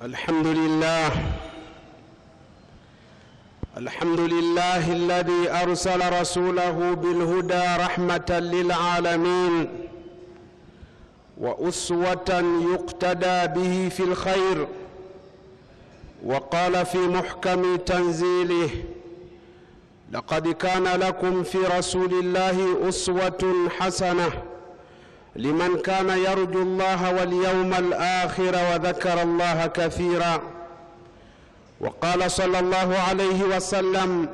الحمد لله الذي أرسل رسوله بالهدى رحمة للعالمين وأسوة يقتدى به في الخير. وقال في محكم تنزيله: لقد كان لكم في رسول الله أسوة حسنة لمن كان يرجو الله واليوم الآخر وذكر الله كثيرا. وقال صلى الله عليه وسلم: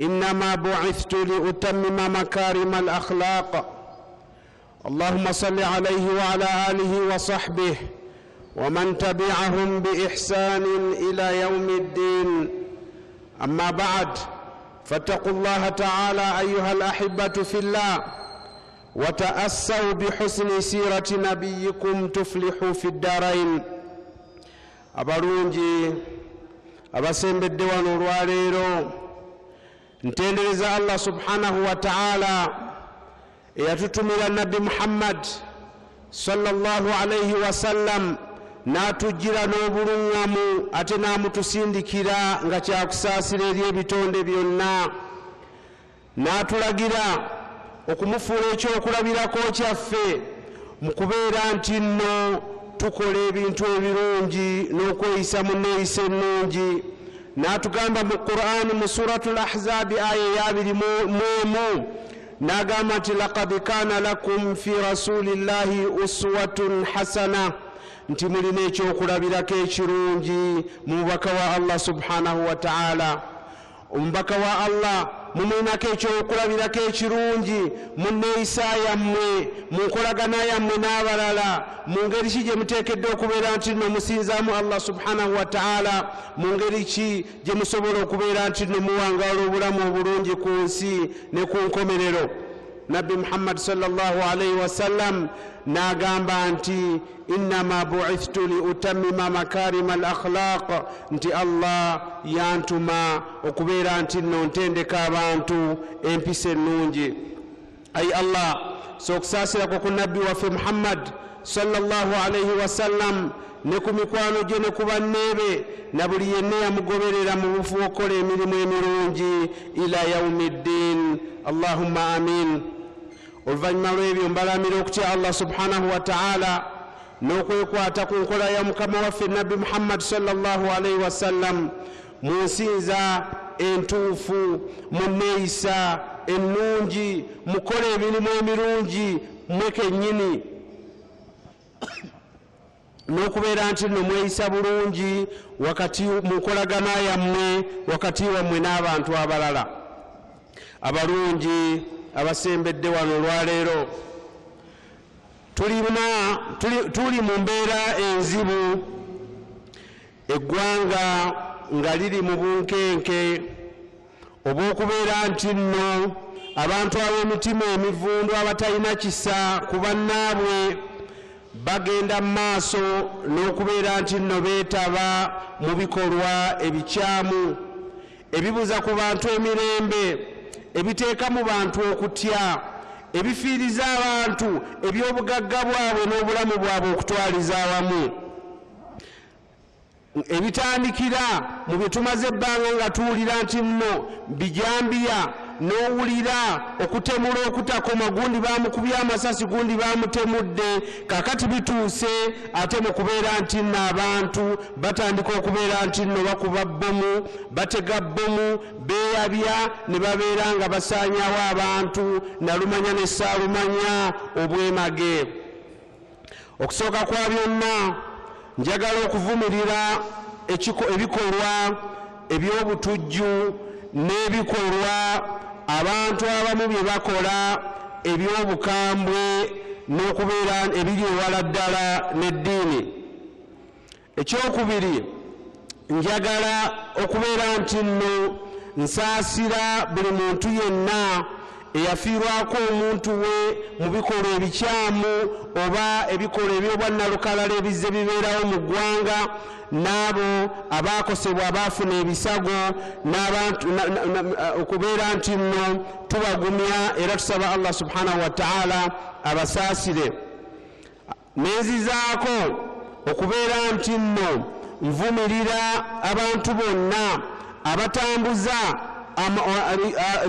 إنما بعثت لأتمم مكارم الأخلاق. اللهم صل عليه وعلى آله وصحبه ومن تبعهم بإحسان إلى يوم الدين. أما بعد، فاتقوا الله تعالى أيها الأحبة في الله، وتأسوا بحسن سيرة نبيكم تفلحوا في الدارين. abalungi abasembedde wano olwaleero, ntendereza Allah subhanahu wa ta'ala eyatutumira nabbi Muhammad sallallahu alayhi wa sallam n'atujjira n'obulungamu ate n'amutusindikira nga kyakusaasira eri ebitonde byonna, n'atulagira okumufuula ekyokulabirako kyaffe mu kubeera nti nno tukola ebintu ebirungi n'okweyisa mu nneeyisa ennungi. N'atugamba mu Qur'ani mu suratul Ahzab aya ya 21 n'agamba nti laqad kana lakum fi rasulillahi uswatun hasana, nti mulina ekyokulabirako ekirungi mu mubaka wa Allah subhanahu wa ta'ala. Omubaka wa Allah mumulinako ekyokulabirako ekirungi mu nneeyisa yammwe, mu nkolagana yammwe n'abalala, mu ngeri ki gye muteekeddwa okubeera nti nno musinzaamu Allah subhanahu wa ta'ala, mu ngeri ki gye musobola okubeera nti nno muwangaala obulamu obulungi ku nsi ne ku nkomerero. Nabbi Muhammad sallallahu alayhi wa sallam n'agamba nti innama bu'ithtu li utammima makarima al akhlaq, nti Allah yantuma okubeera nti nno ntendeka abantu empisa ennungi. Ay Allah sokusaasirako ku nabbi waffe Muhammad sallallahu alayhi wa sallam ne ku mikwano gye ne ku banneebe na buli yenna yamugoberera mu bufu okola emirimu emirungi ila yaumiddin. Allahumma amin. Oluvannyuma lw'ebyo mbalamira okutya Allah subhanahu wa ta'ala n'okwekwata ku nkola ya mukama waffe nabbi Muhammad sallallahu alayhi wa sallam mu nsinza entuufu, mu nneeyisa ennungi, mukola emirimu emirungi mmwe kennyini, n'okubeera nti nno mweyisa bulungi wakati mu nkolagana yammwe wakati wammwe n'abantu abalala. Abalungi abasembedde wano olwaleero, tuli mu mbeera enzibu, eggwanga nga liri mu bunkenke obw'okubeera nti nno abantu ab'emitima emivundu abatalina kisa ku bannaabwe bagenda mu maaso n'okubeera nti nno beetaba mu bikolwa ebikyamu ebibuza ku bantu emirembe, ebiteeka mu bantu okutya, ebifiiriza abantu eby'obugagga bwabwe n'obulamu bwabwe okutwaliza awamu, ebitandikira mu bye tumaze ebbanga nga tuwulira nti nno bijambiya, n'owulira okutemula okutakoma, gundi bamukubye amasasi gundi bamutemudde, kakati bituuse ate mu kubeera nti nno abantu batandika okubeera nti nno bakuba bbomu, batega bbomu, beeyabya ne babeera nga basaanyawo abantu nalumanya ne saalumanya obwemage. Okusooka kwa byonna, njagala okuvumirira ebikolwa eby'obutujju n'ebikolwa abantu abamu bye bakola eby'obukambwe n'okubeera ebiri ewala ddala n'eddiini. Ekyokubiri, njagala okubeera nti nno nsaasira buli muntu yenna eyafiirwako omuntu we mu bikolwa ebikyamu oba ebikolwa eby'obwannalukalala ebizze bibeerawo mu ggwanga, n'abo abaakosebwa abaafuna ebisago, okubeera nti nno tubagumya era tusaba Allah subhanahu wa ta'ala abasaasire. Nenzizaako okubeera nti nno nvumirira abantu bonna abatambuza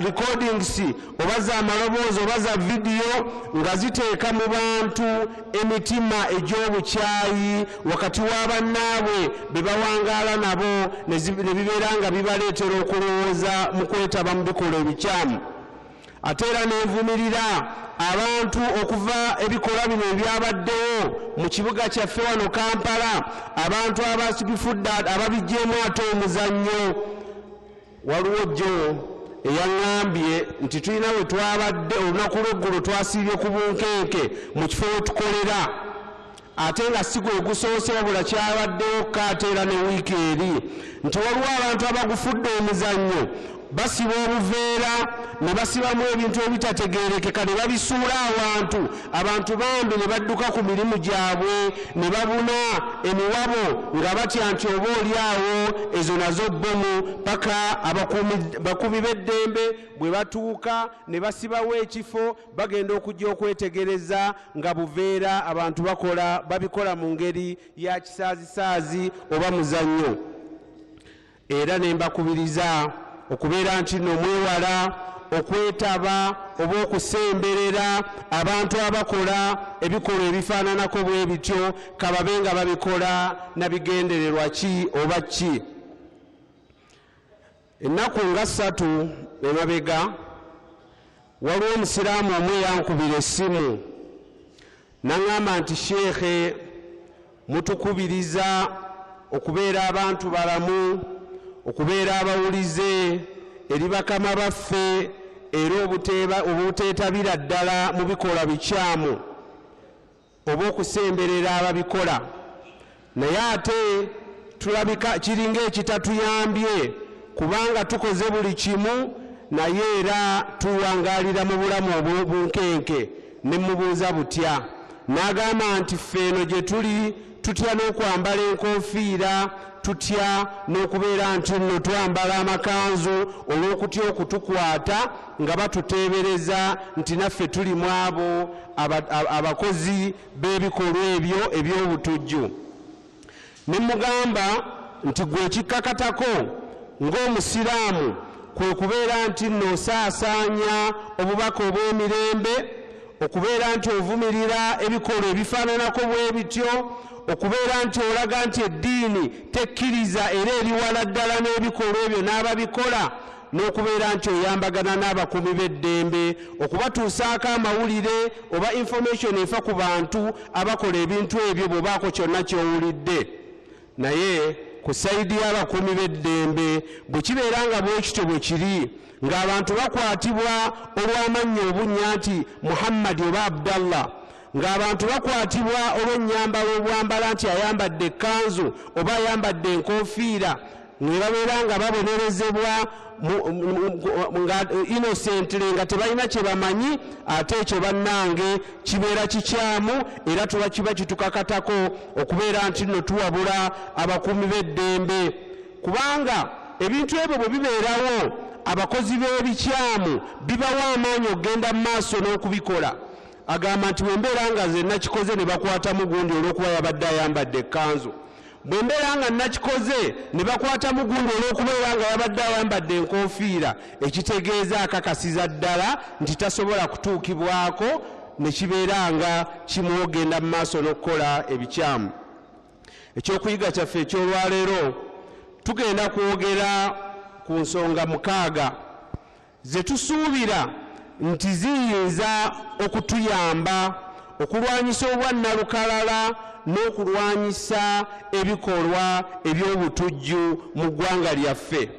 recordings oba za amaloboozi oba za vidiyo nga ziteeka mu bantu emitima egy'obukyayi wakati wa bannaabwe be bawangaala nabo ne bibeera nga bibaleetera okulowooza mu kwetaba mu bikolwa ebikyamu. Ate era n'envumirira abantu okuva ebikolwa bino ebyabaddewo mu kibuga kyaffe wano Kampala, abantu abasibifudde ababijjeemu ate omuzannyo. Waliwo jjo eyaŋŋambye nti tulina we twabadde olunaku lw'eggulo twasiibye ku bunkenke mu kifo we tukolera, ate nga si gwe gusoose wabula kyabaddewo ate era ne wiiki eri, nti waliwo abantu abagufudde omuzannyo basiba obuveera ne basibamu ebintu ebitategeerekeka ne babisuula abantu bambi ne badduka ku mirimu gyabwe ne babuna emiwabo nga batya nti oba oliawo ezo nazo bbomu paka abakuumi b'eddembe bwe batuuka ne basibawo ekifo bagenda okujja okwetegereza nga buveera abantu babikola mu ngeri ya kisaazisaazi oba muzannyo. Era ne mbakubiriza okubeera nti nno mwewala okwetaba oba okusemberera abantu abakola ebikolwa ebifaananako bwe bityo kababe nga babikola na bigendererwa ki oba ki. Ennaku nga 3 emabega waliwo omusiraamu omwe yankubira essimu n'aŋŋamba nti sheekhe mutukubiriza okubeera abantu balamu, okubeera abawulize eri bakama baffe era obuteetabira ddala mu bikolwa bikyamu oba okusemberera ababikola, naye ate tulabika kiringa ekitatuyambye kubanga tukoze buli kimu naye era tuwangaalira mu bulamu obunkenke. Ne mubuuza butya, n'agamba nti ffe eno gye tuli tutya n'okwambala enkofiira, tutya n'okubeera nti nno twambala amakanzu olw'okutya okutukwata nga batuteebereza nti naffe tuli mu abo abakozi b'ebikolwa ebyo eby'obutujju. Ne mugamba nti gwe kikkakatako ng'omusiraamu kwe kubeera nti nno osaasaanya obubaka obw'emirembe, okubeera nti ovumirira ebikolwa ebifaananako bwe bityo, okubeera nti olaga nti eddiini tekkiriza era eriwala ddala n'ebikolwa ebyo n'ababikola, n'okubeera nti oyambagana n'abakuumi b'eddembe okubatuusaako amawulire oba information efa ku bantu abakola ebintu ebyo bw'obaako kyonna ky'owulidde. Naye ku sayidi y'abakuumi b'eddembe bwe kibeera nga bwe kityo bwe kiri ng'abantu bakwatibwa olw'amannya obunnya nti Muhammad oba Abdallah, ng'abantu bakwatibwa olw'ennyambala obwambala nti ayambadde ekkanzu oba ayambadde enkofiira, ne babeera nga babonerezebwa nga innocently nga tebalina kye bamanyi, ate ekyo bannange kibeera kikyamu era tuba kiba kitukakatako okubeera nti nno tuwabula abakuumi b'eddembe, kubanga ebintu ebyo bwe bibeerawo abakozi b'ebikyamu bibawa amaanyi okugenda mu maaso n'okubikola. Agamba nti bwe mbeera nga nze nakikoze ne bakwata mugundi olw'okuba yabadde ayambadde ekkanzu, bwe mbeera nga nakikoze ne bakwata mugundi olw'okubeera nga yabadde ayambadde enkofiira, ekitegeeza akakasiza ddala nti tasobola kutuukibwako, ne kibeera nga kimwogenda mu maaso n'okukola ebikyamu. Ekyokuyiga kyaffe eky'olwaleero tugenda kwogera ku nsonga 6 ze tusuubira nti ziyinza okutuyamba okulwanyisa obwannalukalala n'okulwanyisa ebikolwa eby'obutujju mu ggwanga lyaffe,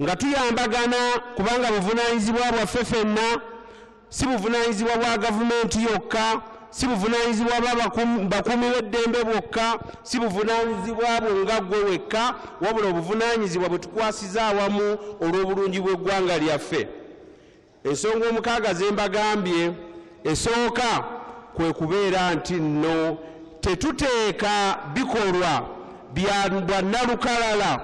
nga tuyambagana kubanga buvunaanyizibwa bwaffe ffenna, si buvunaanyizibwa bwa gavumenti yokka, si buvunaanyizibwa bakuumi b'eddembe bwokka, si buvunaanyizibwa bwo nga ggwe wekka, wabula obuvunaanyizibwa bwe tukwasiza awamu olw'obulungi bw'eggwanga lyaffe. Ensonga 6 ze mbagambye, esooka kwe kubeera nti nno tetuteeka bikolwa bya bannalukalala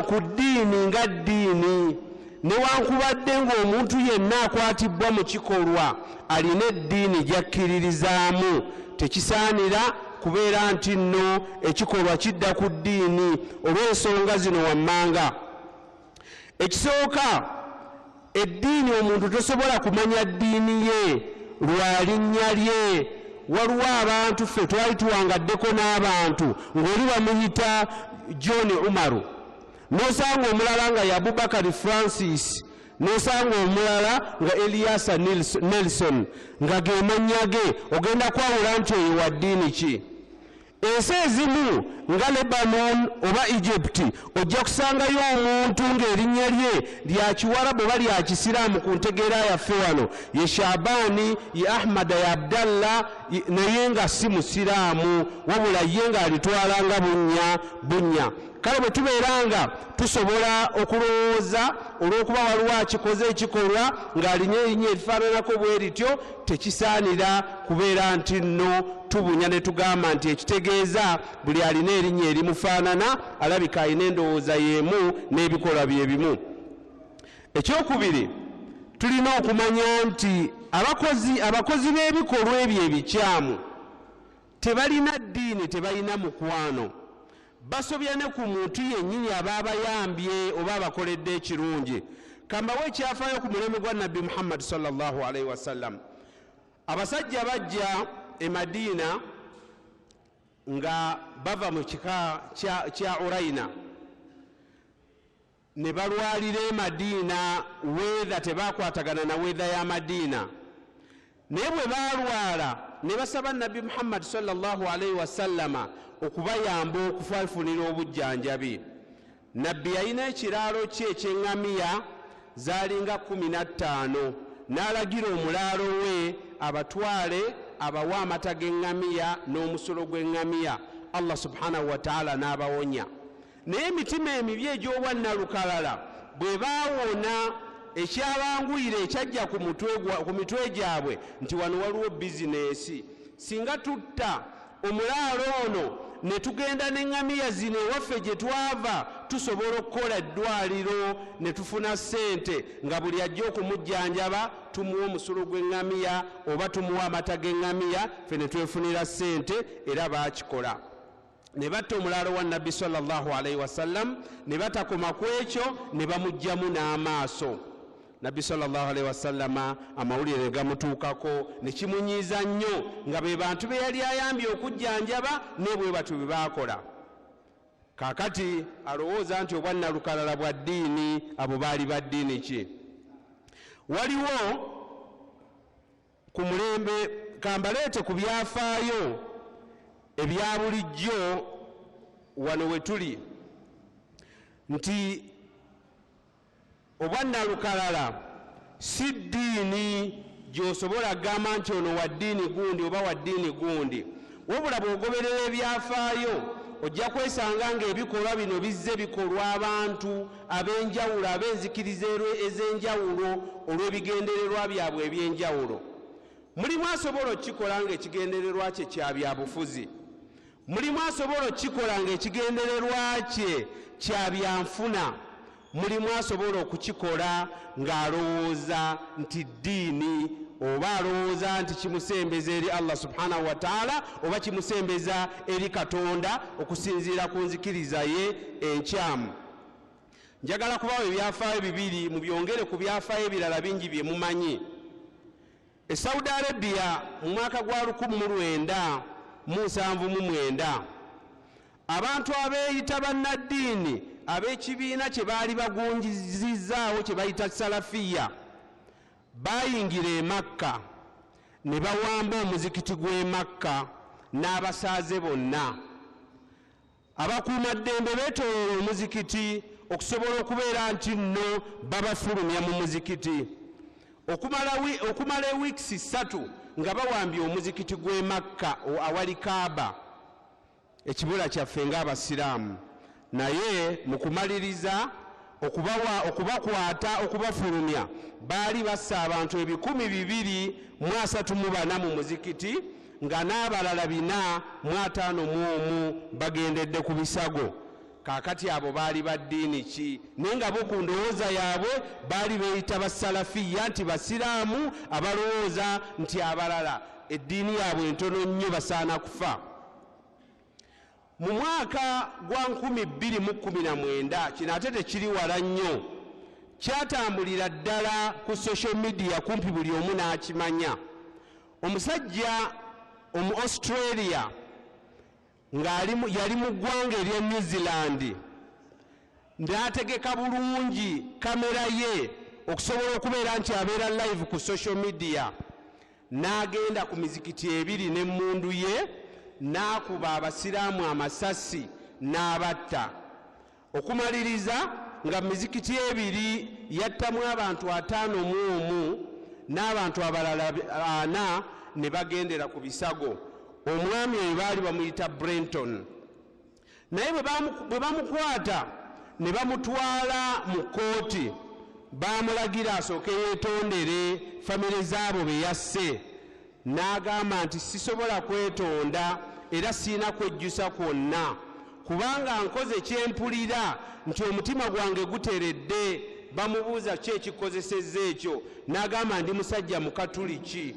ku ddiini nga ddiini, newankubadde ng'omuntu yenna akwatibwa mu kikolwa alina eddiini gy'akkiririzaamu, tekisaanira kubeera nti nno ekikolwa kidda ku ddiini olw'ensonga zino wammanga. Ekisooka, eddiini omuntu tosobola kumanya ddiini ye lwa linnya lye. Waliwo abantu ffe twali tuwangaddeko n'abantu ng'oli bamuyita John Umaru, n'osanga omulala nga ye Abubakar Francis, n'osanga omulala nga Eliasa Nelson, nga ge mannya ge. Ogenda kwawula nti oyo wa ddiini ki? Ensi ezimu nga Lebanon oba Egypt ojja kusangayo omuntu ng'erinnya lye lya Kiwarabu oba lya Kisiraamu ku ntegeera yaffe wano, ye Shaabani, ye Ahmad, ye Abdallah, naye nga si Musiraamu wabula ye ng'alitwala nga bunnya. Kale bwe tubeera nga tusobola okulowooza olw'okuba waliwo akikoze ekikolwa ng'alinnya erinnya erifaananako bwe lityo, tekisaanira kubeera nti nno tubunya ne tugamba nti ekitegeeza buli alina erinnya erimufaanana alabika alina endowooza y'emu n'ebikolwa bye bimu. Ekyokubiri, tulina okumanya nti abakozi b'ebikolwa ebyo ebikyamu tebalina ddiini, tebalina mukwano. Basobya ne ku muntu yennyini aba abayambye oba abakoledde ekirungi. Kambawo ekyafaayo ku mulembe gwa Nabbi Muhammad sallallahu alaihi wasallam. Abasajja bajja e Madiina nga bava mu kika kya Urayna ne balwalira e Madiina, weather tebakwatagana na weather ya Madiina. Naye bwe balwala ne basaba Nabbi Muhammad sallallahu alaihi wasallama okubayamba okufafunira obujjanjabi. Nabbi yalina ekiraalo kye eky'eŋŋamiya zaalinga 15, n'alagira omulaalo we abatwale abawa amata g'eŋŋamiya n'omusolo gw'eŋŋamiya. Allah subhanahu wa ta'ala n'abawonya. Naye emitima emibi egy'obwannalukalala bwe baawona ekyabanguyira ekyajja ku mitwe gyabwe nti wano waliwo bizinesi, singa tutta omulaalo ono ne tugenda n'eŋŋamiya zino ewaffe gye twava, tusobola okukola eddwaliro ne tufuna ssente, nga buli ajja okumujjanjaba tumuwa omusolo gw'eŋŋamiya oba tumuwa amata g'eŋŋamiya, ffe ne twefunira ssente, era baakikola. Ne batta omulaalo wa Nabbi sallallahu alaihi wasallam, ne batakoma ku ekyo, ne bamugjamu n'amaaso. Nabbi sallallahu alaihi wasallama amawulire gamutuukako ne kimunyiiza nnyo, nga be bantu be yali ayambye okujjanjaba ne bwe batyo bwe baakola. Kaakati alowooza nti obwannalukalala bwa ddiini, abo baali ba ddiini ki? Waliwo ku mulembe, kambaleete ku byafaayo ebya bulijjo wano we tuli, nti obwannalukalala si ddiini gy'osobola kugamba nti ono wa ddiini gundi oba wa ddiini gundi, wabula bw'ogoberera ebyafaayo ojja kwesanga ng'ebikolwa bino bizze bikolwa abantu ab'enjawulo, ab'enzikiriza ez'enjawulo olw'ebigendererwa byabwe eby'enjawulo. Mulimu asobola okukikola ng'ekigendererwa kye kya byabufuzi, mulimu asobola okukikola ng'ekigendererwa kye kya byanfuna, mulimu asobola okukikola ng'alowooza nti ddiini oba alowooza nti kimusembeza eri Allah subhanahu wa ta'ala oba kimusembeza eri Katonda okusinziira ku nzikiriza ye enkyamu. Njagala kubawa ebyafaayo bibiri mu byongere ku byafaayo ebirala bingi bye mumanyi. E Saudi Arabia mu mwaka gwa 1979 abantu abeeyita bannaddiini ab'ekibiina kye baali bagunjizizaawo kye bayita Salafiya bayingira e Makka ne bawamba omuzikiti gw'e Makka n'abasaaze bonna. Abakuumaddembe beetooloola omuzikiti okusobola okubeera nti nno babafulumya mu muzikiti. Okumala wiiki 3 nga bawambye omuzikiti gw'e Makka awali Kaaba, ekibula kyaffe ng'Abasiraamu. Naye mu kumaliriza okubakwata okubafulumya baali bassa abantu 234 mu muzikiti, nga n'abalala 451 bagendedde ku bisago. Kaakati abo baali ba ddiini ki? Naye nga bo ku ndowooza yaabwe baali beeyita Basalafiya, nti Basiraamu abalowooza nti abalala eddiini yaabwe entono nnyo basaana kufa. mu mwaka gwa 2019 kino ate tekiri wala nnyo kyatambulira ddala ku social media kumpi buli omu n'akimanya. Omusajja omu Australia yali mu ggwanga erya New Zealand n'ategeka bulungi kamera ye okusobola okubeera nti abeera live ku social media, n'agenda ku mizikiti ebiri n'emmundu ye n'akuba abasiraamu amasasi n'abatta. Okumaliriza nga mizikiti ebiri yattamu abantu 51 n'abantu abalala 4 ne bagendera ku bisago. Omwami oyo baali bamuyita Brenton, naye bwe bamukwata ne bamutwala mu kooti, bamulagira asooke yeetondere famire zaabo be yasse. N'agamba nti sisobola kwetonda era siina kwejjusa kwonna, kubanga nkoze kyempulira nti omutima gwange guteredde. Bamubuuza ki ekikozesezza ekyo, n'agamba ndi musajja mukatuliki.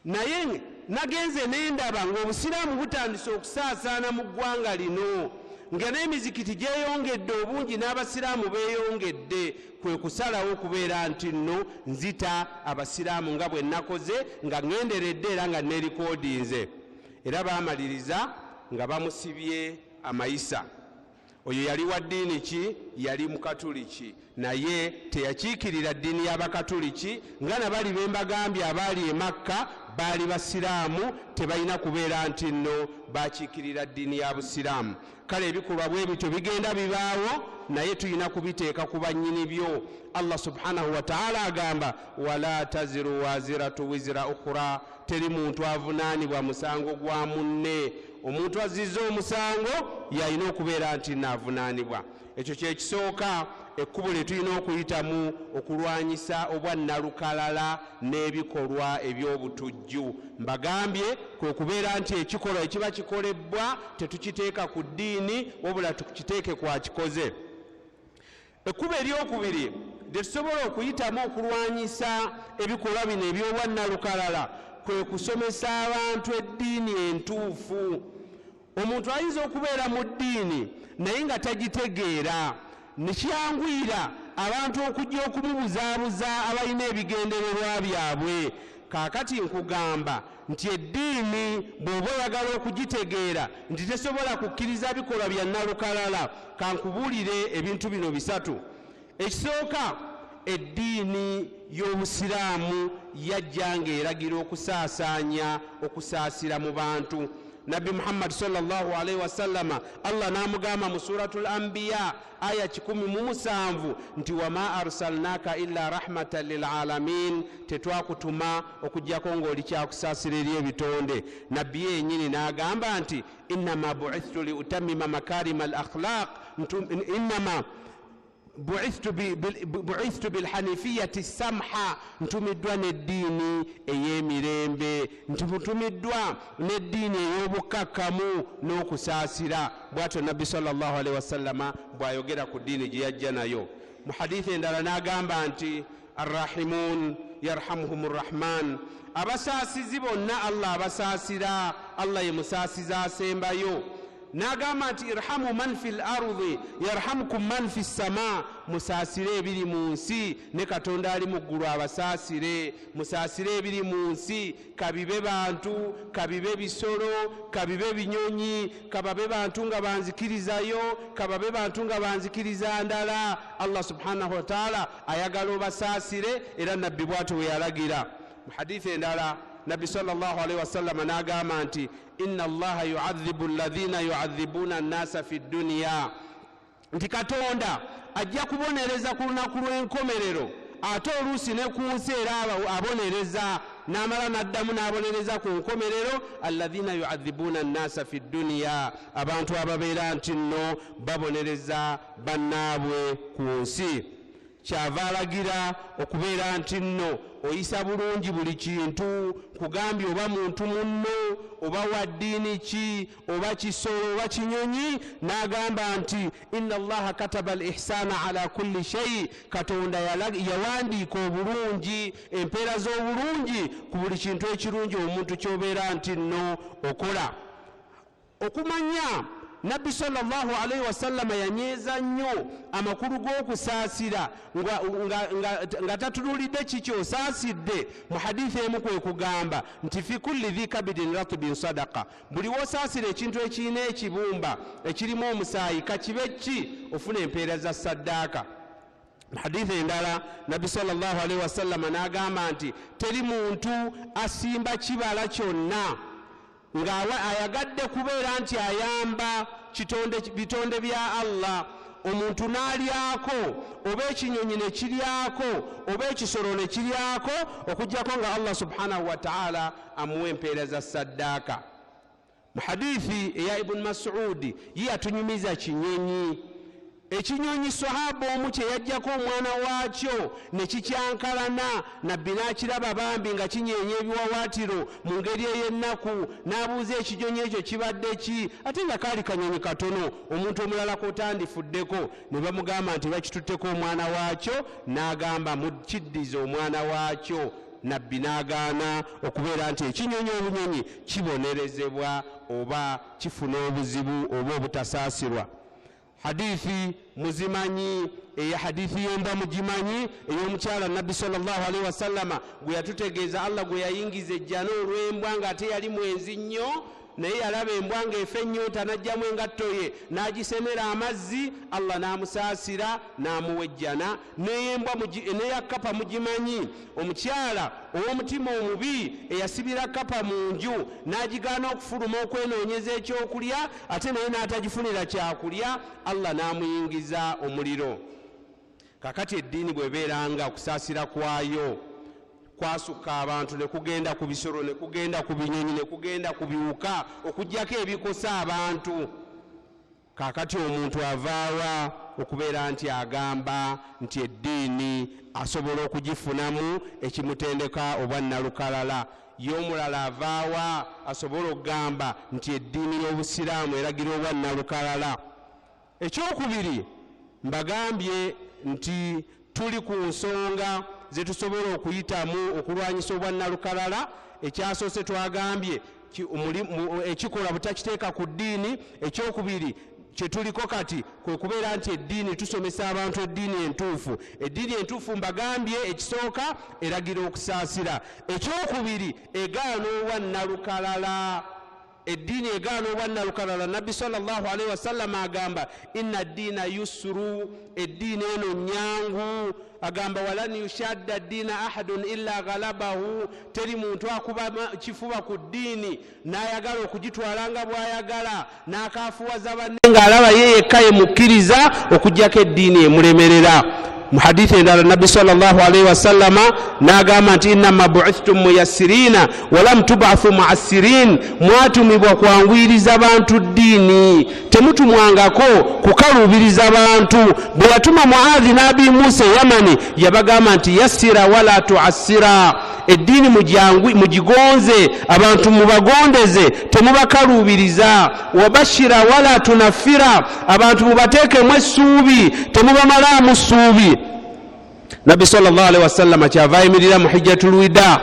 Naye nagenze n'endaba ng'obusiraamu butandise okusaasaana mu ggwanga lino, nga n'emizikiti gyeyongedde obungi n'abasiraamu beeyongedde. Kwe kusalawo okubeera nti nno nzita abasiraamu nga bwe nakoze, nga ngenderedde era nga neerikodinze. Era baamaliriza nga bamusibye amayisa. Oyo yali wa ddiini ki? Yali mukatuliki, naye teyakiikirira ddiini y'abakatuliki nga nabali bembagambye abaali e Makka baali basiraamu, tebalina kubeera nti nno bakiikirira ddiini ya busiraamu. Kale ebikolwa bwe bityo bigenda bibaawo, naye tulina kubiteeka ku bannyini byo. Allah subhanahu wa ta'ala agamba wala taziru waziratu wizira ukhra, teri muntu avunaanibwa musango gwa munne. Omuntu azizza omusango yalina okubeera nti naavunaanibwa. Ekyo kyekisooka ekkubo lye tulina okuyitamu okulwanyisa obwannalukalala n'ebikolwa eby'obutujju. Mbagambye kwe kubeera nti ekikolwa ekiba kikolebbwa tetukiteeka ku ddiini, wabula tukiteeke kwa kikoze. Ekkubo eryokubiri lye tusobola okuyitamu okulwanyisa ebikolwa bino eby'obwannalukalala kwe kusomesa abantu eddiini entuufu. Omuntu ayinza okubeera mu ddiini naye nga tagitegeera, nekyangwira abantu okujja okumubuzaabuza abalina ebigendererwa byabwe. Kaakati nkugamba nti eddiini bw'oba oyagala okugitegeera nti tesobola kukkiriza bikolwa bya nnalukalala, kankubuulire ebintu bino bisatu. Ekisooka, eddiini y'obusiraamu yajja ng'eragira okusaasaanya okusaasira mu bantu. Nabbi Muhammad sallallahu alaihi wasallama Allah namugamba mu suratul Anbiya aya 17 nti wama arsalnaka illa rahmatan lil alamin, tetwakutuma okujjako ng'oli kyakusaasira eri ebitonde. Nabbi yennyini n'agamba nti innama bu'ithtu li utammima makarima al akhlaq, innama bu'ithtu bil hanifiyati samha, ntumiddwa n'eddiini ey'emirembe, ntumiddwa n'eddiini ey'obukakkamu n'okusaasira. Bw'atyo Nabbi sallallahu alaihi wasallama bw'ayogera ku ddiini gye yajja nayo. Mu hadithi endala n'agamba nti arrahimun yarhamuhumur rahman, abasaasizi bonna Allah abasaasira, Allah ye musaasiza asembayo. N'agamba nti irhamu man fil ardi yarhamukum man fis sama, musaasire ebiri mu nsi ne Katonda ali mu ggulu abasaasire. Musaasire ebiri mu nsi, kabibe bantu, kabibe bisolo, kabibe binyonyi, kababe bantu nga banzikirizayo, kababe bantu nga banzikiriza ndala. Allah subhanahu wa ta'ala ayagala obasaasire, era nabbi bw'atyo bwe yalagira. Mu hadithi endala Nabbi sallallahu alaihi wasallam n'agamba nti inna Allaha yu'adhibu alladhina yu'adhibuna an-nasa fi dunya, nti Katonda ajja kubonereza ku lunaku lw'enkomerero, ate oluusi ne ku nsi era abonereza, n'amala n'addamu n'abonereza ku nkomerero. Alladhina yu'adhibuna an-nasa fi dunya, abantu ababeera nti nno babonereza bannaabwe ku nsi. Kyava alagira okubeera nti nno oyisa bulungi buli kintu, kugambye oba muntu munno oba wa ddiini ki oba kisolo oba kinyonyi. N'agamba nti inna Allaha kataba al ihsana ala kulli shay, Katonda yawandiika obulungi, empeera z'obulungi ku buli kintu ekirungi omuntu ky'obeera nti nno okola. okumanya Nabbi sallallahu alayhi wasallam yanyeeza nnyo amakulu g'okusaasira nga tatululidde kikyo osaasidde mu hadithi emu kwe kugamba nti fi kulli dhi kabidin ratbin sadaqa, buli wosaasira ekintu ekirina ekibumba ekirimu omusaayi kakibe ki ofuna empeera za saddaaka. Hadithi endala Nabbi sallallahu alayhi wasallam n'agamba nti teri muntu asimba kibala kyonna nga ayagadde kubeera nti ayamba bitonde bya Allah, omuntu n'alyako oba ekinyonyi ne kiryako oba ekisolo ne kiryako okujjako nga Allah subhanahu wa ta'ala amuwa empeera za saddaaka. Mu hadithi eya Ibn Mas'ud ye yatunyumiza kinyonyi. Ekinyonyi sahaba omu kye yajjako omwana waakyo ne kikyankalana, nabbi n'akiraba bambi nga kinyeenya ebiwawaatiro mu ngeri ey'ennaku, n'abuuza ekinyonyi ekyo kibadde ki, ate nga kaali kanyonyi katono. Omuntu omulala kotandifuddeko ne bamugamba nti bakitutteko omwana waakyo, n'agamba mukiddize omwana waakyo. Nabbi n'agaana okubeera nti ekinyonyi obunyonyi kibonerezebwa oba kifuna obuzibu oba obutasaasirwa. Hadithi muzimanyi eya hadithi yemba mugimanyi ey'omukyala Nabbi sallallahu alaihi wasallama gwe yatutegeeza Allah gwe yayingiza ejjana olw'embwa ng'ate yali mwenzi nnyo, naye yalaba embwa ng'efa ennyonta n'ajjamu engatto ye n'agisemera amazzi, Allah n'amusaasira n'amuwa ejjana. N'embwa n'eya kkapa mugimanyi, omukyala ow'omutima omubi eyasibira kkapa mu nju n'agigaana okufuluma okwenoonyeza ekyokulya, ate naye n'atagifunira kyakulya, Allah n'amuyingiza omuliro. Kakati eddiini bw'ebeeranga okusaasira kwayo kwasukka abantu ne kugenda ku bisolo ne kugenda ku binyonyi ne kugenda ku biwuka okujjako ebikosa abantu, kakati omuntu avaawa okubeera nti agamba nti eddiini asobola okugifunamu ekimutendeka obwannalukalala, ye omulala avaawa asobola okugamba nti eddiini y'obusiraamu eragira obwannalukalala. Ekyokubiri mbagambye nti tuli ku nsonga zetusobola okuyitamu okulwanyisa obwannalukalala. Ekyasoose twagambye ekikola butakiteeka ku ddiini. Ekyokubiri kyetuliko kati kwe kubeera nti eddiini tusomesa abantu eddiini entuufu. Eddiini entuufu mbagambye ekisooka eragira okusaasira. Ekyokubiri egaana obwannalukalala. Eddiini egaana obwannalukalala. Nabbi sallallahu alaihi wasallam agamba inna ddiina yusru, eddiini eno nyangu. Agamba walan yushadda ddiina ahadun illa ghalabahu, teri muntu akuba kifuba ku ddiini n'ayagala okugitwala nga bw'ayagala n'akaafuwaza banne ng'alaba ye yekka ye mukkiriza okujjako eddiini emulemerera. Mu hadithi endala Nabbi sallallahu alaihi wasallama n'agamba nti innama bu'ithtum muyassirina walam tub'athu mu'assirin, mwatumibwa kwanguyiriza abantu ddiini, temutumwangako kukaluubiriza abantu. Bwe yatuma Muadhi n'Abi Musa Yamani yabagamba nti yassira wala tu'assira, eddiini mugigonze, abantu mubagondeze temubakaluubiriza. Wabashira wala tunaffira, abantu mubateekemu essuubi temubamalaamu ssuubi. Nabbi sallallahu alaihi wasallam kyava ayimirira mu hijjatul wida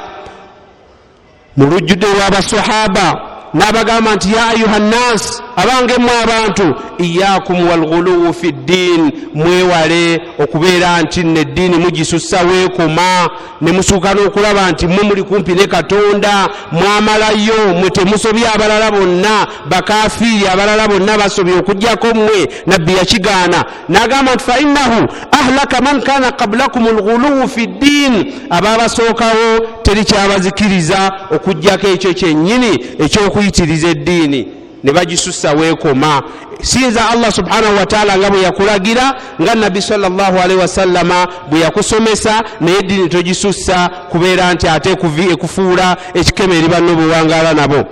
mu lujjudde lw'abasahaba n'abagamba nti ya ayuha nnas, abange mwe abantu, iyyakum walghuluwu fi ddiin, mwewale okubeera nti neddiini mugisussa weekoma ne musuuka n'okulaba nti mwe muli kumpi ne Katonda, mwamalayo, mwe temusobya abalala bonna, bakafiiri abalala bonna basobya okujjako mmwe. Nabbi yakigaana n'agamba nti fa innahu ahlaka man kana qablakum alghuluwu fi ddiin, abaabasookawo teri kyabazikiriza okujjako ekyo kyennyini eky'okuyitiriza eddiini ne bagisussa weekoma. Sinza Allah subhanahu wa ta'ala nga bwe yakulagira, nga Nabbi sallallahu alaihi wasallama bwe yakusomesa, naye eddiini togisussa kubeera nti ate ekufuula ekikeme eri banno bwe wangaala nabo.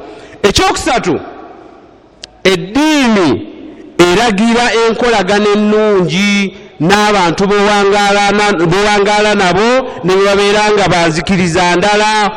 Ekyokusatu, eddiini eragira enkolagana ennungi n'abantu bewangaala nabo ne babeera nga banzikiriza ndala.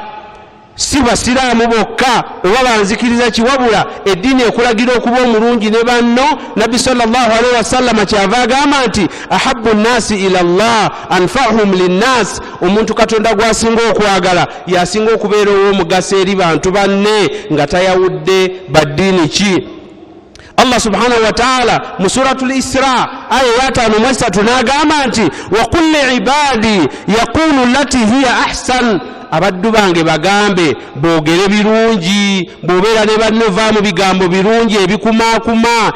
Si basiraamu bokka oba banzikiriza kiwabula, eddiini ekulagira okuba omulungi ne banno. Nabbi sallallahu alaihi wasallam kyava agamba nti ahabbu nnasi ila Allah anfa'uhum linnas, omuntu Katonda gwasinga okwagala yasinga okubeera ow'omugaso eri bantu banne nga tayawudde baddiini ki. Allah subhanahu wa ta'ala mu suratul Isra aya 5 n'agamba nti wa qul li ibadi yaqulu allati hiya ahsan abaddu bange bagambe boogere birungi bobeera ne bannova mu bigambo birungi ebikumaakuma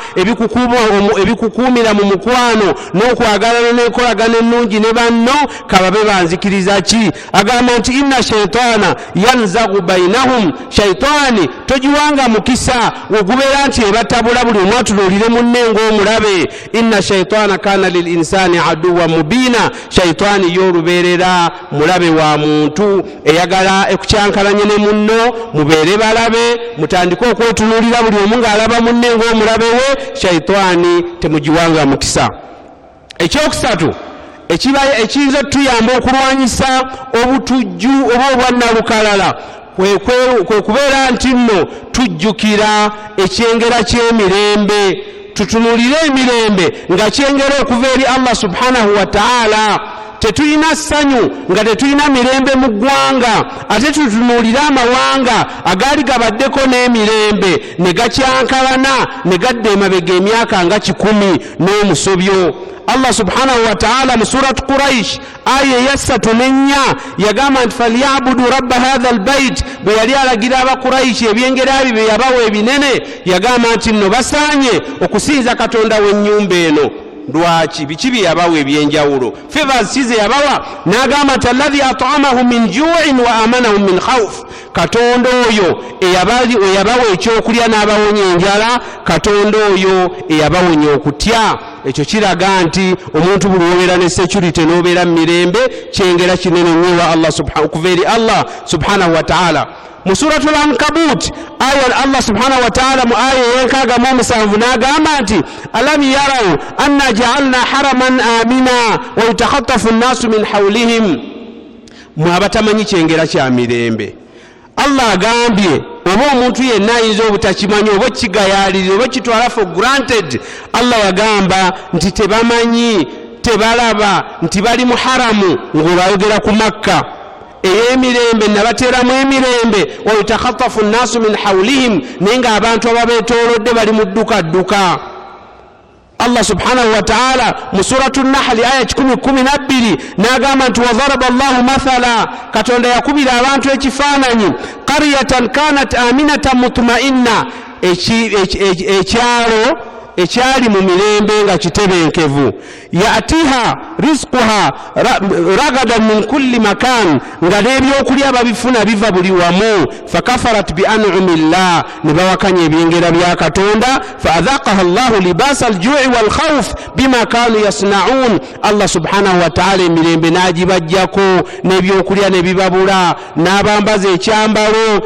ebikukuumira mu mukwano n'okwagalana n'enkolagana ennungi ne banno kababe banzikiriza ki agamba nti inna shaitaana yanzagu bainahum shaitaani togiwanga mukisa ogubeera nti ebatabula buli omu atunuulire munne ng'omulabe inna shaitaana kaana lil insaani aduwa mubiina shaitaani y'olubeerera mulabe wa muntu eyagala ekukyankalanye ne munno mubeere balabe mutandike okwetunuulira buli omu ng'alaba munne ng'omulabe we shaitaani temugiwanga mukisa. Ekyokusatu ekiyinza okutuyamba okulwanyisa obutujju oba obwannalukalala kwe kubeera nti nno tujjukira ekyengera ky'emirembe tutunuulire emirembe nga kyengera okuva eri Allah subhanahu wa ta'ala. Tetulina ssanyu nga tetulina mirembe mu ggwanga ate tutunuulira amawanga agaali gabaddeko n'emirembe ne gakyankalana ne gadda emabega emyaka nga 10 n'omusobyo. Allah subhanahu wa ta'ala mu surat Quraish aya ya 3 yagamba nti falyabudu rabba hadha albayt bwe yali alagira Abakuraishi ebyengera bye yabawa ebinene yagamba nti nno basaanye okusinza Katonda w'ennyumba eno. Lwaki biki bye yabawa ebyenjawulo favors kize yabawa n'agamba nti alladhi at'amahum min ju'in wa amanahum min khawf Katonda oyo eyabawa ekyokulya n'abawonya enjala Katonda oyo eyabawonya okutya. Ekyo kiraga nti omuntu buli wobeera ne security n'obeera mu mirembe kyengera kinene nnyo wa Allah okuva eri Allah subhanahu wa ta'ala. Mu suratul Ankabut aya Allah subhanahu wa ta'ala mu aya y'enkaaga mu 7 n'agamba nti alam yarau anna ja'alna haraman amina wa yatakhatafu an-nasu min hawlihim. Mwabatamanyi kyengera kya mirembe Allah agambye oba omuntu yenna ayinza obutakimanyi oba kigayaalirira oba kitwala for granted. Allah yagamba nti tebamanyi tebalaba nti bali mu haramu ng'obayogera ku Makka ey'emirembe nabateeramu emirembe wa yatakhatafu an-nasu min hawlihim naye ng'abantu ababeetoolodde bali mu dduka. Allah subhanahu wa ta'ala mu suratu Nahl aya 10:12 n'agamba nti wadharaba Allahu mathala Katonda yakubira abantu ekifaananyi qaryatan kanat aminatan mutma'inna ekyalo ekyali mu mirembe nga kitebenkevu yatiha rizquha ragadan min kulli makan nga n'ebyokulya babifuna biva buli wamu fakafarat bi an'amillah ne bawakanya ebyengera bya Katonda faadhaqaha Allahu libasa al-ju'i wal khawf bima kanu yasna'un. Allah subhanahu wa ta'ala emirembe n'agibajjako n'ebyokulya ne bibabula n'abambaza ekyambalo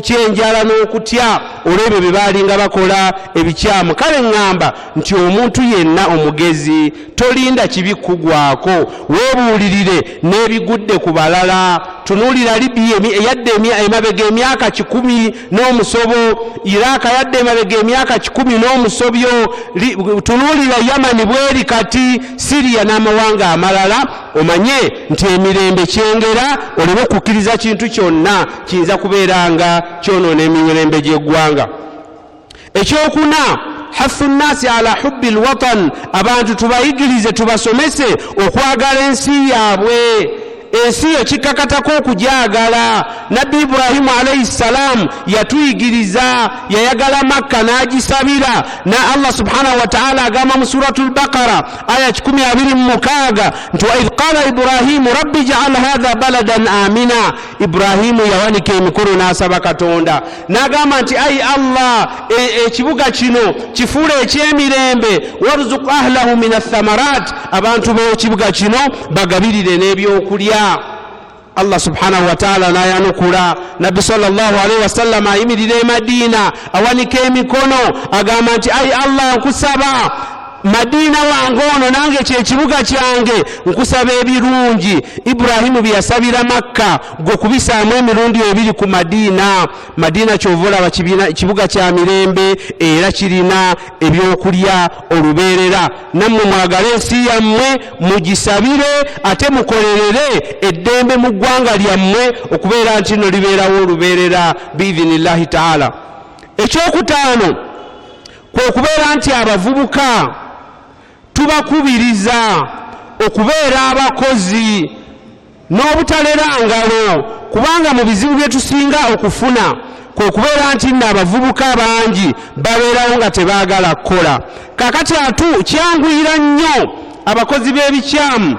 ky'enjala n'okutya olw'ebyo bye baalinga bakola ebikyamu. Kale ngamba nti omuntu yenna omugezi tolinda kibi kugwako weebuulirire n'ebigudde ku balala. Tunuulira Libya yadde emabega emyaka 10 n'omusobo, Iraq yadde emabega emyaka 10 n'omusobyo, tunuulira Yamani bweri kati, Syria n'amawanga amalala. Omanye nti emirembe kyengera oleme okukkiriza kintu kyonna kiyinza kubeera nga kyonoona emirembe gy'eggwanga. Ekyokuna hafu nnasi ala hubbi alwatan abantu tubayigirize tubasomese okwagala ensi yaabwe. Ensi yo kikakatako okujagala. Nabbi Ibrahim alayhi salam yatuyigiriza yayagala Makka n'agisabira na Allah subhanahu wa ta'ala agamba mu suratul Baqara aya 126 nti wa idh qala Ibrahim rabbi ij'al hadha baladan amina. Ibrahim yawanika emikono n'asaba Katonda n'agamba nti ayi Allah ekibuga kino kifuule ekyemirembe warzuq ahlahu min athamarat abantu b'ekibuga kino bagabirire n'ebyokulya. Allah subhanahu wa ta'ala nayanukula Nabbi sallallahu alaihi wasallam ayimirira e Madina awanika emikono agamba nti ayi Allah nkusaba Madina wange ono nange kyekibuga kyange nkusaba ebirungi. Ibrahimu byasabira Makka gwe kubisaamu emirundi 2 ku Madina. Madina kyovola kibuga kya mirembe era kirina ebyokulya olubeerera. Nammwe mwagala ensi yammwe mugisabire ate mukolerere eddembe mu ggwanga lyammwe okubeera nti no libeerawo olubeerera biidhinillahi ta'ala. Ekyokutaano kwe kubeera nti abavubuka tubakubiriza okubeera abakozi n'obutalera ngalo, kubanga mu bizibu bye tusinga okufuna kwe kubeera nti abavubuka bangi babeerawo nga tebaagala kukola. Kakati atu kyanguyira nnyo abakozi b'ebikyamu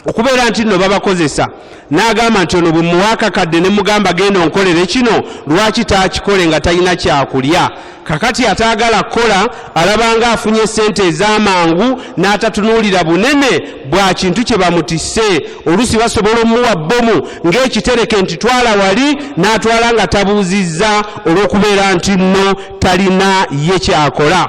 okubeera nti nno babakozesa, n'agamba nti ono bwe muwaakakadde ne mugamba genda onkolere kino, lwaki taakikole nga talina kyakulya? Kakati ataagala kukola alabanga afunye ssente ez'amangu n'atatunuulira bunene bwa kintu kye bamutisse. Oluusi basobola omuwa bbomu ng'ekitereke nti twala wali, n'atwala nga tabuuzizza olw'okubeera nti nno talina ye kyakola.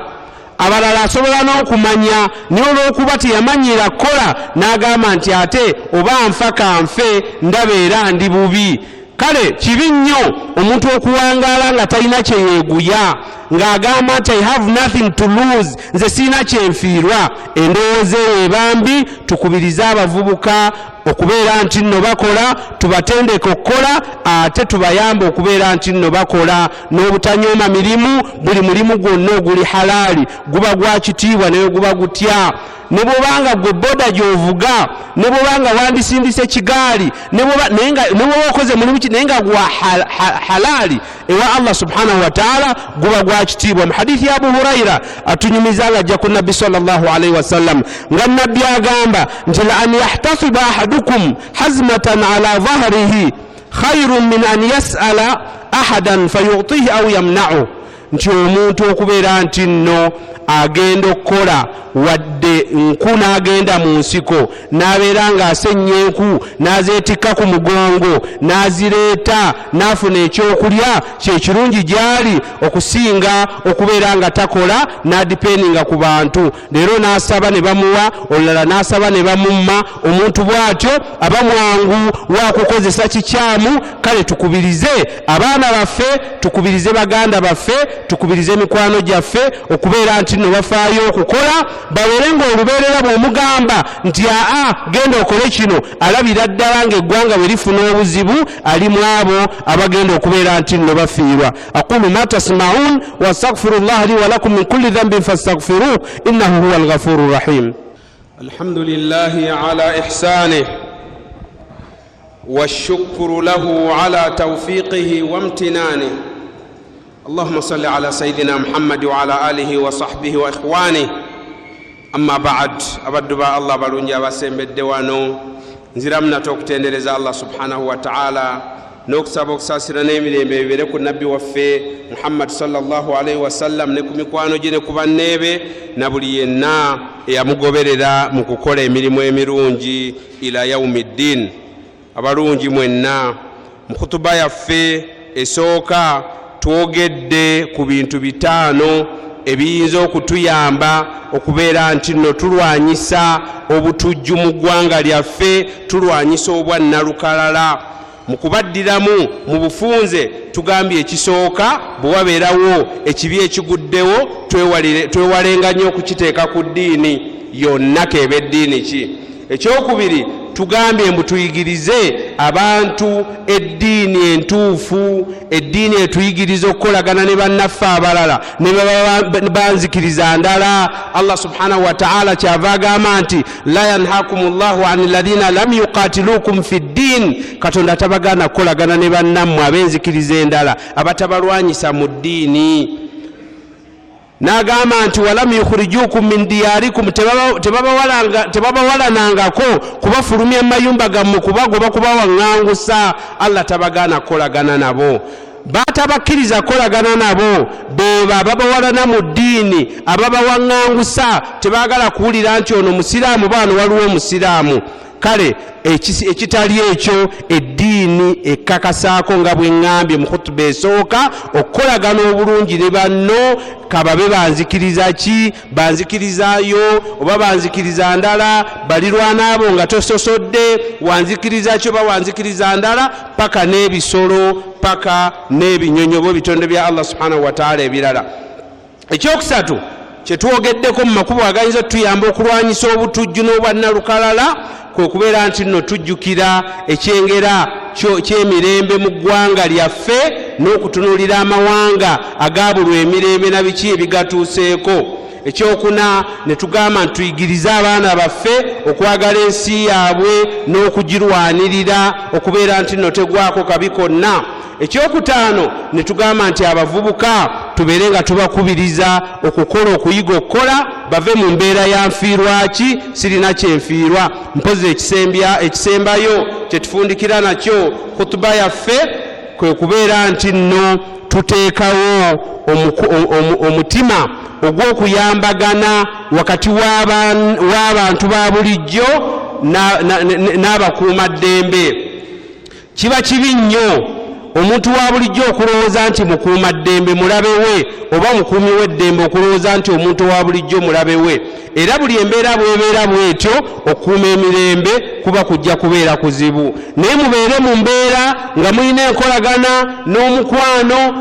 Abalala asobola n'okumanya naye olw'okuba teyamanyira kukola n'agamba nti ate oba nfa kanfe ndabeera ndi bubi. Kale kibi nnyo omuntu okuwangaala nga talina kye yeeguya, ng'agamba nti I have nothing to lose, nze sirina kyenfiirwa. Endowooza eyo ebambi. Tukubirize abavubuka okubeera nti nno bakola, tubatendeke okukola, ate tubayambe okubeera nti nno bakola n'obutanyooma mirimu. Buli mulimu gwonna oguli halaali guba gwa kitiibwa naye guba gutya. Ne bw'obanga gwe boda gy'ovuga, ne bw'obanga wandisindise kigaali, ne bw'oba okoze mulimu ki naye nga gwa halaali ewa Allah subhanahu wa ta'ala guba gwa kitiibwa. Mu hadithi ya Abu Hurayra atunyumiza nga ajja ku Nabbi sallallahu alayhi wa sallam nga Nabbi agamba nti la an yahtasiba ahadukum hazmatan ala dhahrihi khayrun min an yas'ala ahadan fayutihi aw yamna'u. Nti omuntu okubeera nti nno agenda okukola wadde nku n'agenda mu nsiko n'abeera ng'asennya enku n'azeetikka ku mugongo n'azireeta n'afuna ekyokulya, kye kirungi gy'ali okusinga okubeera nga takola n'adipeninga ku bantu. Leero n'asaba ne bamuwa, olulala n'asaba ne bamumma. Omuntu bw'atyo aba mwangu wa kukozesa kikyamu. Kale tukubirize abaana baffe, tukubirize baganda baffe, tukubirize mikwano gyaffe okubeera nti nno bafaayo okukola, babeere ng'olubeerera bw'omugamba nti genda okole kino, alabira ddala ng'eggwanga bwe lifuna obuzibu ali mu abo abagenda okubeera nti nno bafiirwa. aqulu ma tasma'un wa astaghfirullaha li wa lakum min kulli dhanbin fastaghfiruhu innahu huwal ghafurur rahim. Alhamdulillahi ala ihsanihi والشكر له على توفيقه وامتنانه. اللهم صل على سيدنا محمد وعلى آله وصحبه وإخوانه. أما بعد أبدوا الله balungi abasembedde wano nziramna tokutendereza Allah subhanahu wa ta'ala n'okusaba okusaasira n'emirembe ebibeere ku nabbi waffe Muhammad sallallahu alayhi wa sallam ne ku mikwano gye ne ku banneebe na buli yenna eyamugoberera mu kukola emirimu emirungi ila yaumiddin. Abalungi mwenna, mu khutuba yaffe esooka twogedde ku bintu bitaano ebiyinza okutuyamba okubeera nti nno tulwanyisa obutujju mu ggwanga lyaffe, tulwanyisa obwannalukalala. Mu kubaddiramu mu bufunze tugambye ekisooka bwe wabeerawo ekibi ekiguddewo twewalenga nnyo okukiteeka ku ddiini yonna, keeba eddiini ki. Ekyokubiri tugambye mbu tuyigirize abantu eddiini entuufu, eddiini etuyigiriza okukolagana ne bannaffe abalala ne banzikiriza ndala. Allah subhanahu wa ta'ala kyava agamba nti la yanhakumullahu ani alladhina lam yuqatilukum fi ddin. Katonda tabagaana kukolagana ne bannammwe abenzikiriza endala abatabalwanyisa mu ddiini. N'agamba nti walam yukhrijukum min diyarikum, tebabawalanangako kubafulumya emayumba gammwe kubagoba kubawaŋŋangusa. Allah tabagaana kukolagana nabo. Batabakkiriza kukolagana nabo beba ababawalana mu ddiini, ababawaŋŋangusa tebaagala kuwulira nti ono musiraamu baano waliwo omusiraamu. Kale ekitali ekyo eddiini ekkakasaako nga bwe ŋŋambye mu khutuba esooka okukolagana obulungi ne banno. Kababe banzikiriza ki, banzikirizaayo oba banzikiriza ndala, balirwana abo nga tososodde wanzikiriza ki oba wanzikiriza ndala, paka n'ebisolo paka n'ebinyonyobo bitonde bya Allah subhanahu wa ta'ala ebirala. Ekyokusatu kyetwogeddeko mu makubo agayinza otuyamba okulwanyisa obutujju n'obwannalukalala kwe kubeera nti nno tujjukira ekyengera ky'emirembe mu ggwanga lyaffe n'okutunuulira amawanga agaabulwa emirembe na biki ebigatuuseeko. Ekyokuna ne tugamba nti tuyigirize abaana baffe okwagala ensi yaabwe n'okugirwanirira okubeera nti no tegwako kabi konna. Ekyokutaano ne tugamba nti abavubuka tubeere nga tubakubiriza okukola okuyiga okukola bave mu mbeera ya nfiirwaki sirina kyenfiirwa. Mpozi ekisembayo kyetufundikira nakyo khutuba yaffe kwe kubeera nti nno tuteekawo omutima ogw'okuyambagana wakati w'abantu ba bulijjo n'abakuumaddembe. Kiba kibi nnyo omuntu wa bulijjo okulowooza nti mukuumaddembe mulabe we oba mukuumi w'eddembe okulowooza nti omuntu wa bulijjo mulabe we. Era buli embeera bw'ebeera bw'etyo okuuma emirembe kuba kujja kubeera kuzibu. Naye mubeere mu mbeera nga mulina enkolagana n'omukwano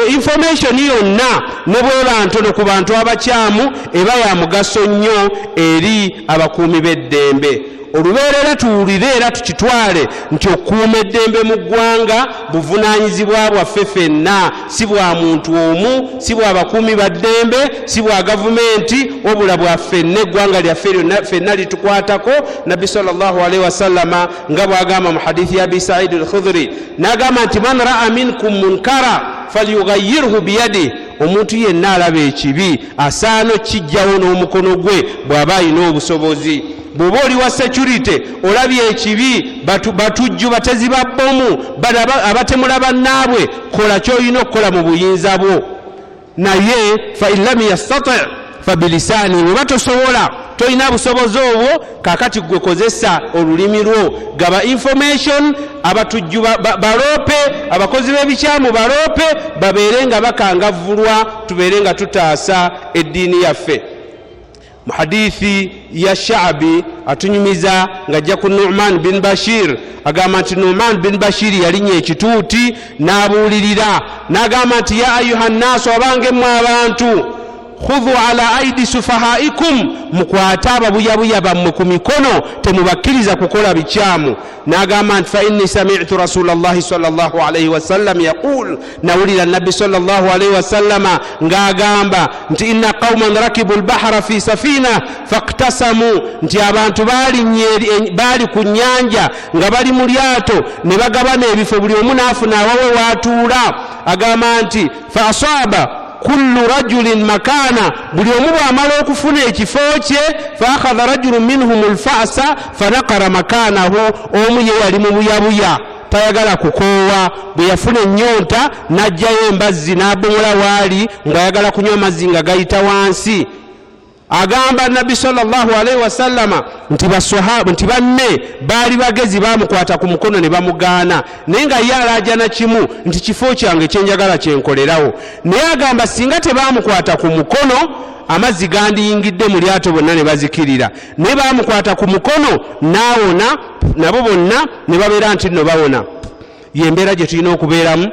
information yonna ne bw'eba ntono ku bantu abakyamu eba ya mugaso nnyo eri abakuumi b'eddembe. Olubeerera tuwulire era tukitwale nti okuuma eddembe mu ggwanga buvunaanyizibwa bwaffe ffenna, si bwa muntu omu, si bwa bakuumi ba ddembe, si bwa gavumenti, wabula bwa ffenna eggwanga lyaffe ffenna litukwatako. Nabbi sallallahu alaihi wasallama nga bw'agamba mu hadithi ya Abi Sa'id al-Khudri n'agamba nti man ra'a minkum munkara falyughayyirhu biyadihi, omuntu yenna alaba ekibi asaana okkiggyawo n'omukono gwe bw'aba alina obusobozi. Bw'oba oli wa security olabye ekibi batujju batezi ba bbomu abatemula bannaabwe, kola ky'olina okukola mu buyinza bwo. Naye fa in lam yastati' fa bilisaani, bw'oba tosobola tolina busobozi obwo, kaakati gwe kozesa olulimi lwo, gaba information abatujju baloope, abakozi b'ebikyamu baloope, babeere nga bakangavvulwa, tubeere nga tutaasa eddiini yaffe. Mu hadithi ya Sha'bi atunyumiza ng'ajja ku Nu'man bin Bashir agamba nti Nu'man bin Bashir yalinnya ekituuti n'abuulirira n'agamba nti ya ayuha nnaasu, abange mmwe abantu, khudhu ala aidi sufahaikum, mukwate ababuyabuya bammwe ku mikono, temubakkiriza kukola bikyamu. N'agamba nti fa inni sami'tu rasulallahi sallallahu alaihi wasallam yaqul, nawulira nabbi sallallahu alaihi wasallama ng'agamba nti inna qauman rakibu albahra fi safina faqtasamu, nti abantu baali ku nnyanja nga bali mu lyato ne bagabana ebifo, buli omu n'afuna awawe w'atuula. Agamba nti fa asaba kullu rajulin makana, buli omu bw'amala okufuna ekifo kye, fa akhadha rajulun minhum alfa'sa fanaqara makanahu, omu ye yali mu buyabuya tayagala kukoowa, bwe yafuna ennyonta n'ajjayo embazzi n'abomola waali ng'ayagala kunywa amazzi nga gayita wansi. Agamba Nabbi sallallahu alaihi wasallama nti baswahaba nti banne baali bagezi bamukwata ku mukono ne bamugaana, naye nga ye alaja na kimu nti kifo kyange kyenjagala kyenkolerawo. Naye agamba singa tebamukwata ku mukono amazzi gandiyingidde mu lyato bonna ne bazikirira, naye bamukwata ku mukono n'awona, nabo bonna ne babeera nti nno bawona. Yembeera gye tulina okubeeramu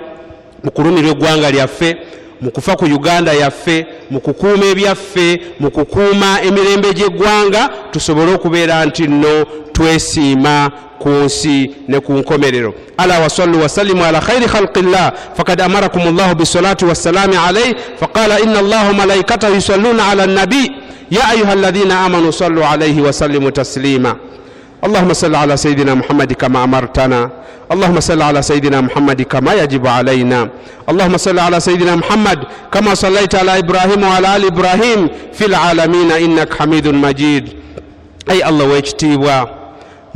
mu kulumirwa eggwanga lyaffe, mu kufa ku Uganda yaffe, mu kukuuma ebyaffe, mu kukuuma emirembe gy'eggwanga, tusobole okubeera nti nno twesiima ku nsi ne ku nkomerero. Ala wa sallu wa sallimu ala khayri khalqillah faqad amarakum Allahu bisalati wassalami alayhi faqala inna Allaha malaikatahu yusalluna ala an-nabi ya ayyuhalladhina amanu sallu alayhi wa sallimu taslima. اللهم صل على سيدنا محمد كما أمرتنا، اللهم صل على سيدنا محمد كما يجب علينا، اللهم صل على سيدنا محمد كما صليت على إبراهيم وعلى آل إبراهيم في العالمين إنك حميد مجيد. أي الله ويكتبوا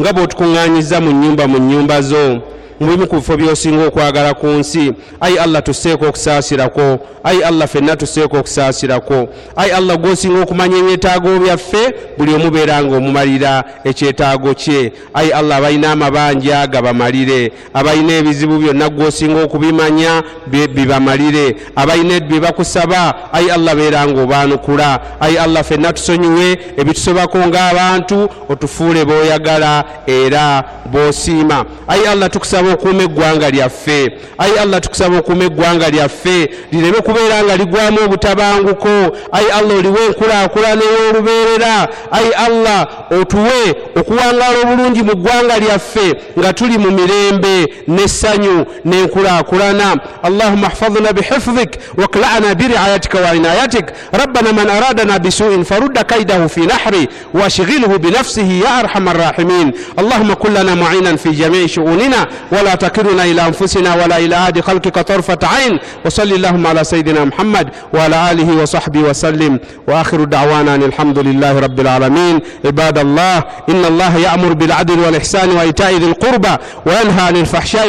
ngabo tukunganyiza mu nyumba zo mubimu ku bifo by'osinga okwagala ku nsi. Ayi Allah tuseeko okusaasirako, ayi Allah ffenna tuseeko okusaasirako, ayi Allah gw'osinga okumanya ebyetaago byaffe, buli omu beera ng'omumalira ekyetaago kye. Ayi Allah abalina amabanja gabamalire, abalina ebizibu byonna gw'osinga okubimanya bibamalire, abalina bye bakusaba ayi Allah beera ng'obaanukula. Ayi Allah ffenna tusonyiwe ebitusobako ng'abantu, otufuule b'oyagala era b'osiima. Ayi Allah tukusaba tukusaba okuuma eggwanga lyaffe. Ayi Allah tukusaba okuuma eggwanga lyaffe lireme kubeera nga ligwamu obutabanguko. Ayi Allah oliwe enkulaakulana ey'olubeerera. Ayi Allah otuwe okuwangaala obulungi mu ggwanga lyaffe nga tuli mu mirembe n'essanyu n'enkulaakulana. Allahumma ihfazna bihifzik wakla'na biri'ayatika wa inayatik. Rabbana man aradana bisu'in farudda kaydahu fi nahri washghilhu binafsihi ya arhamar rahimin. Allahumma kun lana mu'inan fi jami'i shu'unina ولا تكلنا إلى أنفسنا ولا إلى أحد خلقك طرفة عين. وصلي اللهم على سيدنا محمد وعلى آله وصحبه وسلم وآخر دعوانا أن الحمد لله رب العالمين. عباد الله إن الله يأمر بالعدل والإحسان وإيتاء ذي القربى وينهى عن الفحشاء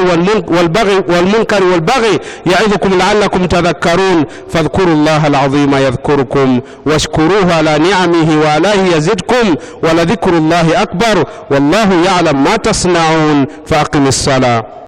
والمنكر والبغي يعظكم لعلكم تذكرون. فاذكروا الله العظيم يذكركم واشكروه على نعمه وآلائه يزدكم ولذكر الله أكبر والله يعلم ما تصنعون. فأقم الصلاة.